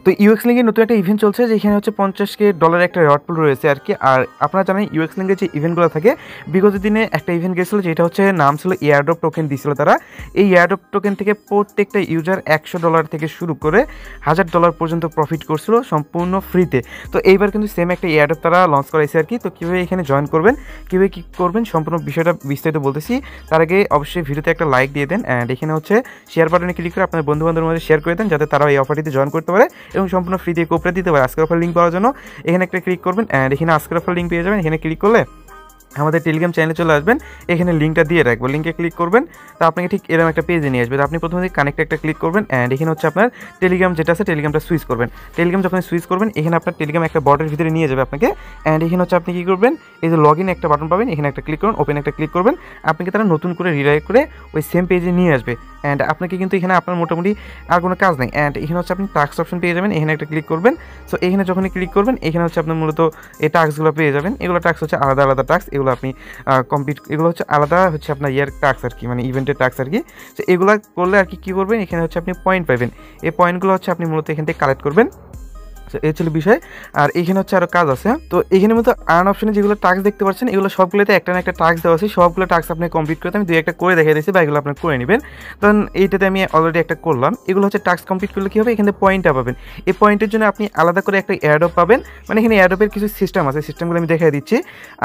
তো ইউএক্স লিঙ্কের নতুন একটা ইভেন্ট চলছে যেখানে হচ্ছে $50,000 একটা রিওয়ার্ড পুল রয়েছে আর কি। আর আপনারা জানেন ইউএক্স লিঙ্কের যে ইভেন্টগুলো থাকে, বিগত দিনে একটা ইভেন্ট গেছিলো যেটা হচ্ছে নাম ছিল এয়ারড্রপ টোকেন দিয়েছিল তারা। এই এয়ারড্রপ টোকেন থেকে প্রত্যেকটা ইউজার $100 থেকে শুরু করে $1000 পর্যন্ত প্রফিট করছিল সম্পূর্ণ ফ্রিতে। তো এইবার কিন্তু সেম একটা এয়ারড্রপ তারা লঞ্চ করাইছে আর কি। তো কীভাবে এখানে জয়েন করবেন, কীভাবে কী করবেন, সম্পূর্ণ বিষয়টা বিস্তারিত বলতেছি। তার আগে অবশ্যই ভিডিওতে একটা লাইক দিয়ে দেন, অ্যান্ড এখানে হচ্ছে শেয়ার বাটনে ক্লিক করে আপনার বন্ধুবান্ধবের মধ্যে শেয়ার করে দেন যাতে তারাও এই অফারটিতে জয়েন করতে পারে এবং সম্পূর্ণ ফ্রি দিয়ে কোপরে দিতে পারে। আজকের অফার লিঙ্ক পাওয়ার জন্য এখানে একটা ক্লিক করবেন, অ্যান্ড এখানে আজকের অফার লিঙ্ক পেয়ে যাবেন। এখানে ক্লিক করলে আমাদের টেলিগ্রাম চ্যানেলে চলে আসবেন, এখানে লিঙ্কটা দিয়ে রাখবো, লিঙ্কে ক্লিক করবেন, তো আপনাকে ঠিক এরকম একটা পেজে নিয়ে আসবে। তো আপনি প্রথমে কানেক্টে একটা ক্লিক করবেন, অ্যান্ড এখানে হচ্ছে আপনার টেলিগ্রাম যেটা আছে টেলিগ্রামটা সুইচ করবেন। টেলিগ্রাম যখন সুইচ করবেন এখানে আপনার টেলিগ্রাম একটা বটের ভিতরে নিয়ে যাবে আপনাকে, অ্যান্ড এখানে হচ্ছে আপনি কী করবেন, এই যে লগ ইন একটা বাটন পাবেন, এখানে একটা ক্লিক করুন, ওপেন একটা ক্লিক করবেন, আপনাকে তারা নতুন করে রিডাইরেক্ট করে ওই সেম পেজে নিয়ে আসবে। অ্যান্ড আপনাকে কিন্তু এখানে আপনার মোটামুটি আর কোনো কাজ নেই, অ্যান্ড এখানে হচ্ছে আপনি টাস্ক অপশন পেয়ে যাবেন, এখানে একটা ক্লিক করবেন। সো এখানে যখনই ক্লিক করবেন এখানে হচ্ছে আপনার মূলত এই টাস্কগুলো পেয়ে যাবেন। এগুলো টাস্ক হচ্ছে আলাদা আলাদা টাস্ক, এগুলো আপনি কমপ্লিট, এগুলো হচ্ছে আলাদা হচ্ছে আপনার ইয়ার টাস্ক আর কি, মানে ইভেন্টের টাস্ক আর কি। তো এগুলো করলে আর কি কী করবেন, এখানে হচ্ছে আপনি পয়েন্ট পাবেন, এই পয়েন্টগুলো হচ্ছে আপনি মূলত এখান থেকে কালেক্ট করবেন। এই ছিল বিষয়। আর এখানে হচ্ছে আরও কাজ আছে। তো এখানে মতো আর্ন অপশনে যেগুলো টাস্ক দেখতে পাচ্ছেন এগুলো সবগুলোতে একটা না একটা টাস্ক দেওয়া আছে, সবগুলো টাস্ক আপনি কমপ্লিট করতে আমি দুই একটা করে দেখিয়ে দিয়েছি বা এগুলো আপনার করে নেবেন। তখন এইটাতে আমি অলরেডি একটা করলাম। এগুলো হচ্ছে টাস্ক কমপ্লিট করলে কী হবে, এখানে পয়েন্টটা পাবেন। এই পয়েন্টের জন্য আপনি আলাদা করে একটা এয়ারড্রপ পাবেন, মানে এখানে এয়ারড্রপের কিছু সিস্টেম আছে, সিস্টেমগুলো আমি দেখিয়ে দিচ্ছি।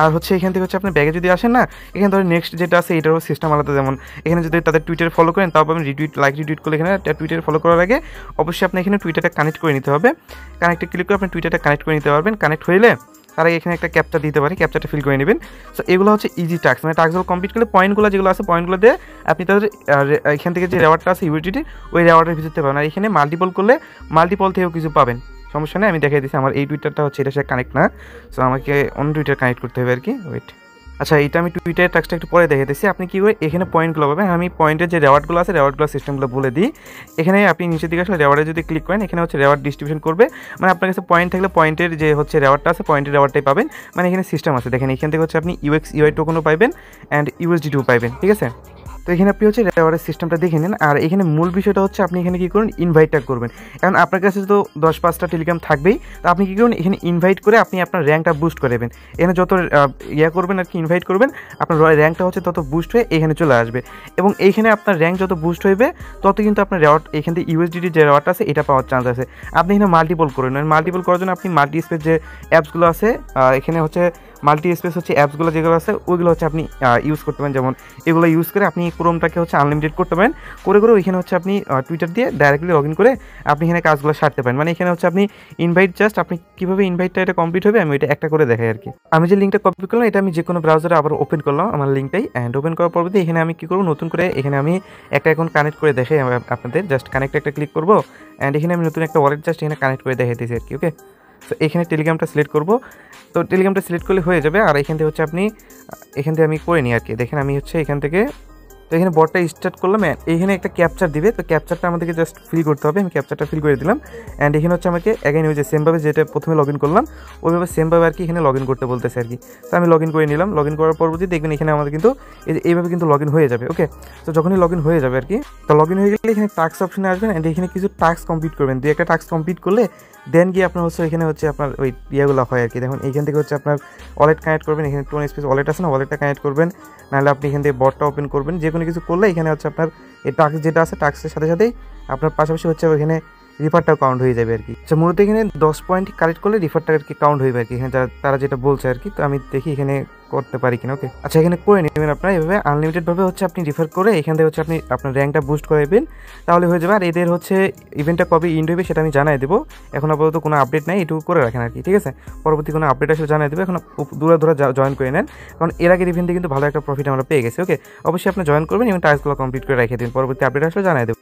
আর হচ্ছে এখান থেকে হচ্ছে আপনার ব্যাগে যদি আসেন না, এখানে ধরুন নেক্সট যেটা আছে এটারও সিস্টেম আলাদা। যেমন এখানে যদি তাদের টুইটার ফলো করেন তাও পাবেন রিটুইট, লাইক রিটুইট করলে এখানে টুইটার ফলো করার আগে অবশ্যই আপনি এখানে টুইটারটা কানেক্ট করে নিতে হবে। কানেক্টে ক্লিক করে আপনি টুইটারটা কানেক্ট করে নিতে পারবেন। কানেক্ট হইলে তারা এখানে একটা ক্যাপচা দিতে পারে, ক্যাপচাটা ফিল করে নেবেন। সো এগুলো হচ্ছে ইজি টাস্ক, মানে টাস্কগুলো কমপ্লিট করলে পয়েন্টগুলো যেগুলো আছে পয়েন্টগুলো দিয়ে আপনি তাদের এখান থেকে যে রেওয়ার্ডটা আছে ইউটিলিটি, ওই রেওয়ার্ডের ভিতরতে পাবেন। আর এখানে মাল্টিপল করলে মাল্টিপল থেকেও কিছু পাবেন, সমস্যা নেই। আমি দেখাই দিচ্ছি, আমার এই টুইটারটা হচ্ছে এটা সে কানেক্ট না, সো আমাকে অন্য টুইটার কানেক্ট করতে হবে আর কি। ওয়েট, আচ্ছা এটা আমি টুইটারের টাস্কটা একটু পরে দেখে দিচ্ছি। আপনি কী করে এখানে পয়েন্টগুলো পাবেন, আমি পয়েন্টের যে রেওয়ার্ডগুলো আছে রেওয়ার্ডগুলো সিস্টেমগুলো বলে দিই। এখানে আপনি নিচের দিকে আসলে রেওয়ার্ডে যদি ক্লিক করেন এখানে হচ্ছে রেওয়ার্ড ডিস্ট্রিবিউশন করবে, মানে আপনার কাছে পয়েন্ট থাকলে পয়েন্টের যে হচ্ছে রেওয়ার্ডটা আছে পয়েন্টের রেওয়ার্ডটাই পাবেন। মানে এখানে সিস্টেম আছে দেখেন, এখান থেকে হচ্ছে আপনি ইউএক্স ইউআই টোকেনও পাবেন অ্যান্ড ইউএসডিটিও পাবেন, ঠিক আছে। তো এখানে আপনি হচ্ছে রেওয়ার্ডের সিস্টেমটা দেখে নিন। আর এখানে মূল বিষয়টা হচ্ছে আপনি এখানে কী করুন, ইনভাইটটা করবেন। কারণ আপনার কাছে তো 10-5টা টেলিগ্রাম থাকবেই, তো আপনি কী করুন এখানে ইনভাইট করে আপনি আপনার র্যাঙ্কটা বুস্ট করবেন। এখানে যত করবেন আর কি ইনভাইট করবেন, আপনার র্যাঙ্কটা হচ্ছে তত বুস্ট হয়ে এখানে চলে আসবে। এবং এইখানে আপনার র্যাঙ্ক যত বুস্ট হইবে তত কিন্তু আপনার রেওয়ার্ড এখান থেকে ইউএসডিটি যে রেওয়ার্ডটা আছে এটা পাওয়ার চান্স আছে। আপনি এখানে মাল্টিপল করবেন, মাল্টিপল করার জন্য আপনি মাল্টি স্পেস যে অ্যাপসগুলো আছে এখানে হচ্ছে মাল্টি স্পেস হচ্ছে অ্যাপসগুলো যেগুলো আছে ওইগুলো হচ্ছে আপনি ইউজ করতে পারেন। যেমন এগুলো ইউজ করে আপনি ক্রোমটাকে হচ্ছে আনলিমিটেড করতে পারেন, করে ওইখানে হচ্ছে আপনি টুইটার দিয়ে ডাইরেক্টলি লগ ইন করে আপনি এখানে কাজগুলো সারতে পারেন। মানে এখানে হচ্ছে আপনি ইনভাইট জাস্ট আপনি কীভাবে ইনভাইটটা এটা কমপ্লিট হবে আমি এটা একটা করে দেখাই আর কি। আমি যে লিঙ্কটা কপি করলাম এটা আমি যে কোনো ব্রাউজারে আবার ওপেন করলাম আমার লিঙ্কটাই, অ্যান্ড ওপেন করার পরবর্তী এখানে আমি কী করবো, নতুন করে এখানে আমি একটা অ্যাকাউন্ট কানেক্ট করে দেখাই আপনাদের। জাস্ট কানেক্টে একটা ক্লিক করবো, অ্যান্ড এখানে আমি নতুন একটা ওয়ালেট জাস্ট এখানে কানেক্ট করে দেখাই দিয়েছি আর কি। ওকে, তো এখানে টেলিগ্রামটা সিলেক্ট করব, তো টেলিগ্রামটা সিলেক্ট করলে হয়ে যাবে। আর এখান থেকে হচ্ছে আপনি এখান থেকে আমি করে নিই আর কি। দেখেন আমি হচ্ছে এখান থেকে, তো এখানে বটটা স্টার্ট করলাম, এখানে একটা ক্যাপচার দিবে, তো ক্যাপচারটা আমাদেরকে জাস্ট ফিল করতে হবে। আমি ক্যাপচারটা ফিল করে দিলাম, অ্যান্ড এখানে হচ্ছে আমাকে অ্যাগেন ওই যে সেমভাবে যেটা প্রথমে লগ ইন করলাম ওইভাবে সেমভাবে আর কি এখানে লগ ইন করতে বলতেছে আর কি। তো আমি লগ ইন করে নিলাম। লগ ইন করার পরবর্তী দেখবেন এখানে আমাদের কিন্তু এইভাবে কিন্তু লগ ইন হয়ে যাবে। ওকে, তো যখনই লগ ইন হয়ে যাবে আর কি, তো লগ ইন হয়ে গেলে এখানে টাস্ক অপশনে আসবেন, অ্যান্ড এখানে কিছু টাস্ক কমপ্লিট করবেন। দুই একটা টাস্ক কমপ্লিট করলে দেন গিয়ে আপনার হচ্ছে এখানে হচ্ছে আপনার ওই ইয়েগুলো হয় আর কি। দেখুন এইখান থেকে হচ্ছে আপনার ওয়ালেট কানেক্ট করবেন, এখানে টোন স্পেস ওয়ালেট আছে না, ওয়ালেটটা কানেক্ট করবেন, নাহলে আপনি এখান থেকে বটটা ওপেন করবেন। যে কোনো কিছু করলে এখানে হচ্ছে আপনার এই টাস্ক যেটা আছে টাস্কের সাথে সাথেই আপনার পাশাপাশি হচ্ছে এখানে রিফারটাও কাউন্ট হয়ে যাবে আর কি। আচ্ছা মূলত এখানে 10 পয়েন্ট কালেক্ট করলে রিফারটা আর কি কাউন্ট হয়ে যাবে আর কি, এখানে তারা যেটা বলছে আর কি। তো আমি দেখি এখানে করতে পারি কিনা। ওকে, আচ্ছা এখানে করে নেবেন আপনারা এভাবে আনলিমিটেডভাবে হচ্ছে আপনি রিফার করে এখান থেকে হচ্ছে আপনি আপনার র্যাঙ্কটা বুস্ট করাবেন, তাহলে হয়ে যাবে। আর এদের হচ্ছে ইভেন্টটা কবে ইন্ড হবে সেটা আমি জানাই দেবো। এখন আপাতত কোনো আপডেট নাই, এটুকু করে রাখেন আর কি, ঠিক আছে। পরবর্তী কোনো আপডেট আসলে জানাই দেবো। এখন দূরে জয়েন করে নেন, কারণ এর আগের ইভেন্টে কিন্তু ভালো একটা প্রফিট আমরা পেয়ে গেছি। ওকে, অবশ্যই আপনি জয়েন করবেন এবং টাস্কগুলো কমপ্লিট করে রেখে দিন, পরবর্তী আপডেট আসলে জানাই দেবো।